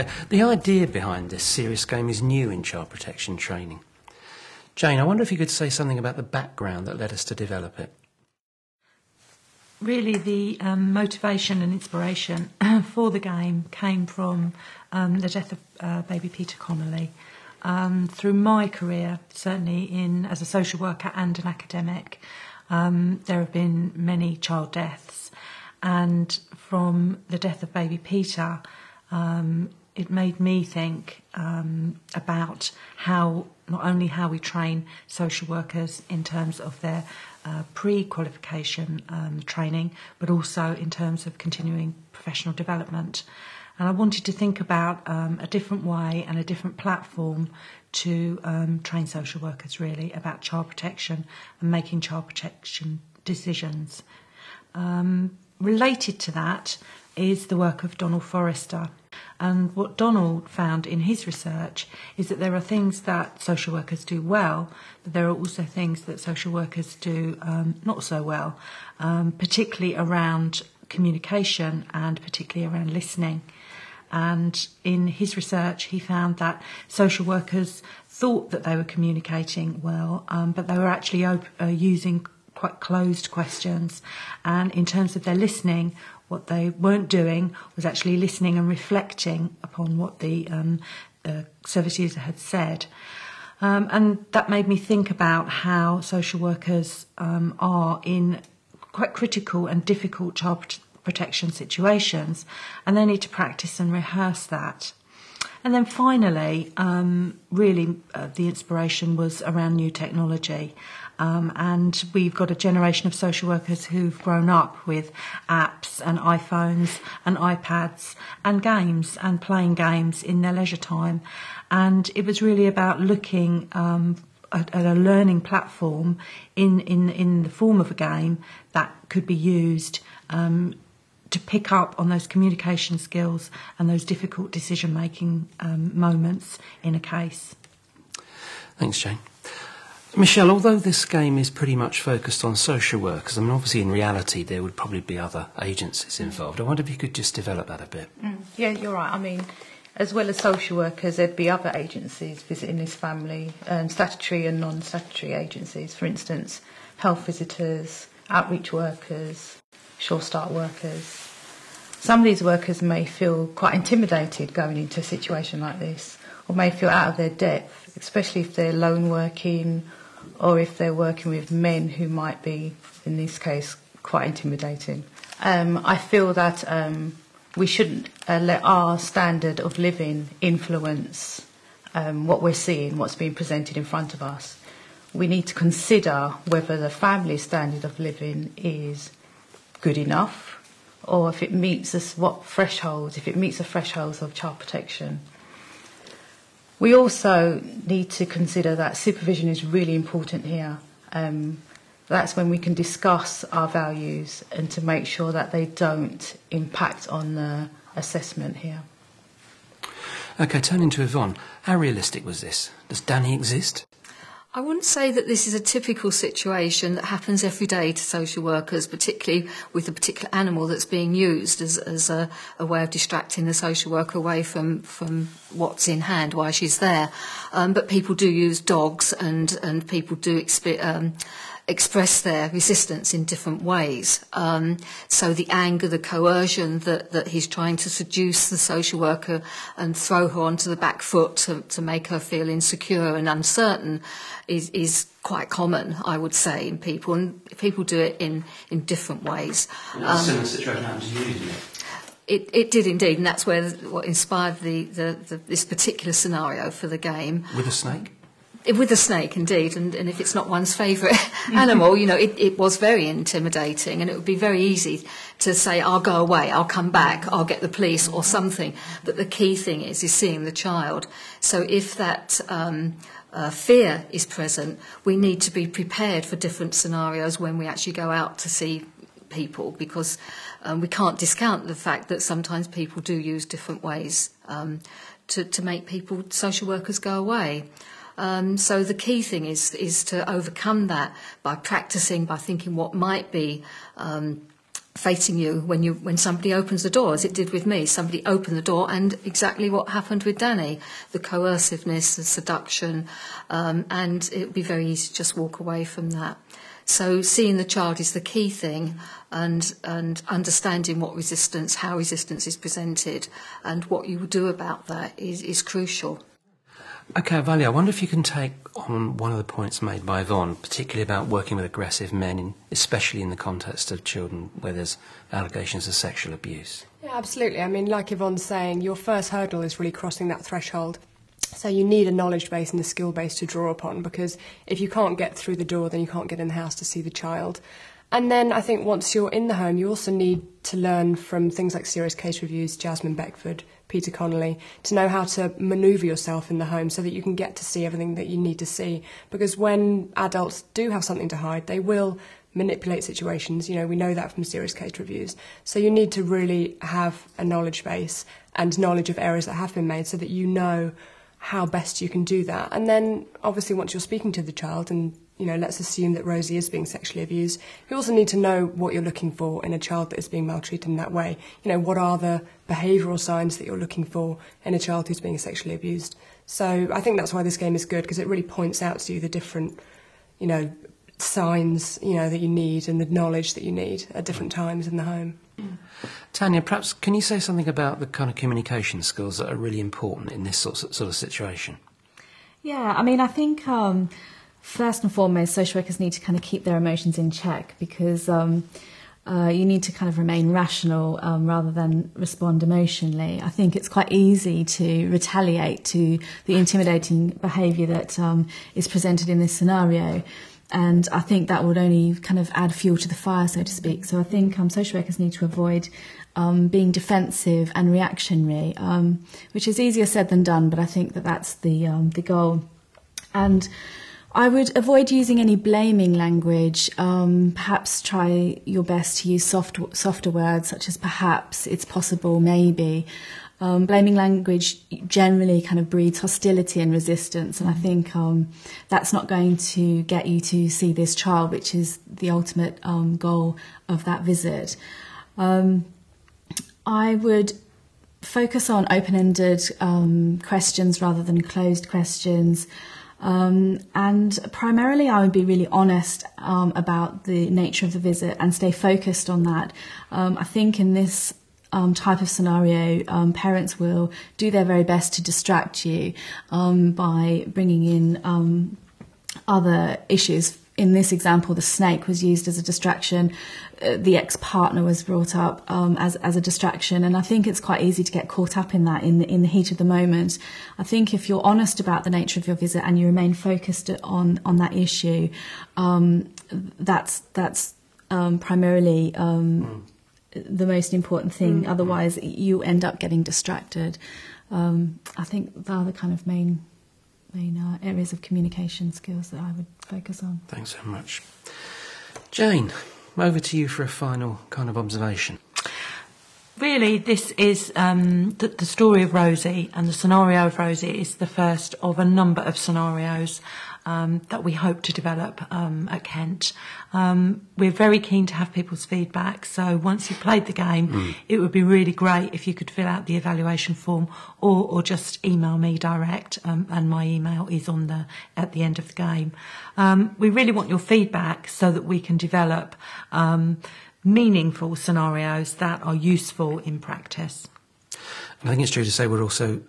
Okay, the idea behind this serious game is new in child protection training. Jane, I wonder if you could say something about the background that led us to develop it. Really, the motivation and inspiration for the game came from the death of baby Peter Connolly. Through my career, certainly as a social worker and an academic, there have been many child deaths. And from the death of baby Peter, it made me think about not only how we train social workers in terms of their pre-qualification training, but also in terms of continuing professional development. And I wanted to think about a different way and a different platform to train social workers, really, about child protection and making child protection decisions. Related to that is the work of Donald Forrester. And what Donald found in his research is that there are things that social workers do well, but there are also things that social workers do not so well, particularly around communication and particularly around listening. And in his research, he found that social workers thought that they were communicating well, but they were actually using quite closed questions. And in terms of their listening, what they weren't doing was actually listening and reflecting upon what the service user had said. And that made me think about how social workers are in quite critical and difficult child protection situations, and they need to practice and rehearse that. And then finally, really the inspiration was around new technology. And we've got a generation of social workers who've grown up with apps and iPhones and iPads and games and playing games in their leisure time. And it was really about looking at a learning platform in the form of a game that could be used to pick up on those communication skills and those difficult decision-making moments in a case. Thanks, Jane. Michelle, although this game is pretty much focused on social workers, I mean, obviously in reality there would probably be other agencies involved. I wonder if you could just develop that a bit. Yeah, you're right. I mean, as well as social workers, there'd be other agencies visiting this family, statutory and non-statutory agencies, for instance, health visitors, outreach workers, Sure Start workers. Some of these workers may feel quite intimidated going into a situation like this, or may feel out of their depth, especially if they're lone working or if they're working with men who might be, in this case, quite intimidating. I feel that we shouldn't let our standard of living influence what we're seeing, what's being presented in front of us. We need to consider whether the family standard of living is good enough, or if it meets if it meets the thresholds of child protection. We also need to consider that supervision is really important here. That's when we can discuss our values and to make sure that they don't impact on the assessment here. OK, turning to Yvonne, how realistic was this? Does Danny exist? I wouldn't say that this is a typical situation that happens every day to social workers, particularly with a particular animal that's being used as a way of distracting the social worker away from what's in hand while she's there. But people do use dogs, and people do express their resistance in different ways. So the anger, the coercion that he's trying to seduce the social worker and throw her onto the back foot to make her feel insecure and uncertain is quite common, I would say, in people, and people do it in different ways. A similar situation happened to you, didn't it? It did indeed, and that's what inspired this particular scenario for the game. With a snake? With a snake, indeed, and if it's not one's favourite animal, it was very intimidating, and it would be very easy to say, I'll go away, I'll come back, I'll get the police or something. But the key thing is seeing the child. So if that fear is present, we need to be prepared for different scenarios when we actually go out to see people, because we can't discount the fact that sometimes people do use different ways to make social workers go away. So the key thing is to overcome that by practicing, by thinking what might be facing you when somebody opens the door, as it did with me. Somebody opened the door, and exactly what happened with Danny, the coerciveness, the seduction, and it would be very easy to just walk away from that. So seeing the child is the key thing, and understanding how resistance is presented, and what you will do about that is crucial. OK, Valia, I wonder if you can take on one of the points made by Yvonne, particularly about working with aggressive men, especially in the context of children where there's allegations of sexual abuse. Yeah, absolutely. I mean, like Yvonne's saying, your first hurdle is really crossing that threshold. So you need a knowledge base and a skill base to draw upon, because if you can't get through the door, then you can't get in the house to see the child. And then I think once you're in the home, you also need to learn from things like serious case reviews, Jasmine Beckford, Peter Connolly, to know how to manoeuvre yourself in the home so that you can get to see everything that you need to see. Because when adults do have something to hide, they will manipulate situations. You know, we know that from serious case reviews. So you need to really have a knowledge base and knowledge of errors that have been made so that you know how best you can do that. And then obviously once you're speaking to the child, and you know, let's assume that Rosie is being sexually abused, you also need to know what you're looking for in a child that is being maltreated in that way. You know, what are the behavioural signs that you're looking for in a child who's being sexually abused? So I think that's why this game is good, because it really points out to you the different, you know, signs, you know, that you need and the knowledge that you need at different times in the home. Tanya, perhaps can you say something about the kind of communication skills that are really important in this sort of situation? Yeah, I mean, I think first and foremost, social workers need to kind of keep their emotions in check, because you need to kind of remain rational rather than respond emotionally. I think it's quite easy to retaliate to the intimidating behaviour that is presented in this scenario. And I think that would only kind of add fuel to the fire, so to speak. So I think social workers need to avoid being defensive and reactionary, which is easier said than done, but I think that that's the goal. And I would avoid using any blaming language. Perhaps try your best to use softer words such as perhaps, it's possible, maybe. Blaming language generally kind of breeds hostility and resistance, and I think that's not going to get you to see this child, which is the ultimate goal of that visit. I would focus on open-ended questions rather than closed questions. And primarily I would be really honest about the nature of the visit and stay focused on that. I think in this type of scenario, parents will do their very best to distract you by bringing in other issues. In this example, the snake was used as a distraction. The ex-partner was brought up as a distraction, and I think it's quite easy to get caught up in that in the heat of the moment. I think if you're honest about the nature of your visit and you remain focused on that issue, that's primarily the most important thing. Otherwise, you end up getting distracted. I think they are the kind of main areas of communication skills that I would focus on. Thanks so much. Jane, over to you for a final kind of observation. Really, this is the story of Rosie, and the scenario of Rosie is the first of a number of scenarios that we hope to develop at Kent. We're very keen to have people's feedback, so once you've played the game, it would be really great if you could fill out the evaluation form or just email me direct, and my email is at the end of the game. We really want your feedback so that we can develop meaningful scenarios that are useful in practice. And I think it's true to say we're also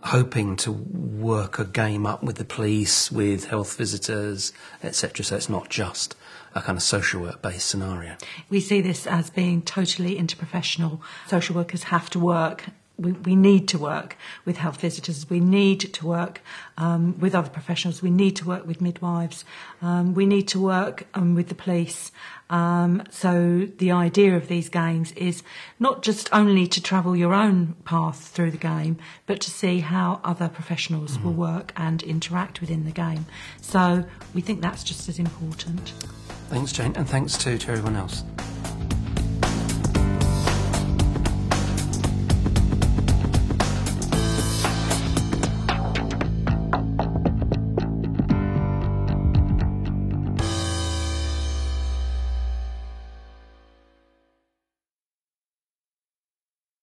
hoping to work a game up with the police, with health visitors, etc. So it's not just a kind of social work based scenario. We see this as being totally interprofessional. Social workers have to work. We need to work with health visitors. We need to work with other professionals. We need to work with midwives. We need to work with the police. So the idea of these games is not just only to travel your own path through the game, but to see how other professionals will work and interact within the game. So we think that's just as important. Thanks, Jane, and thanks to everyone else.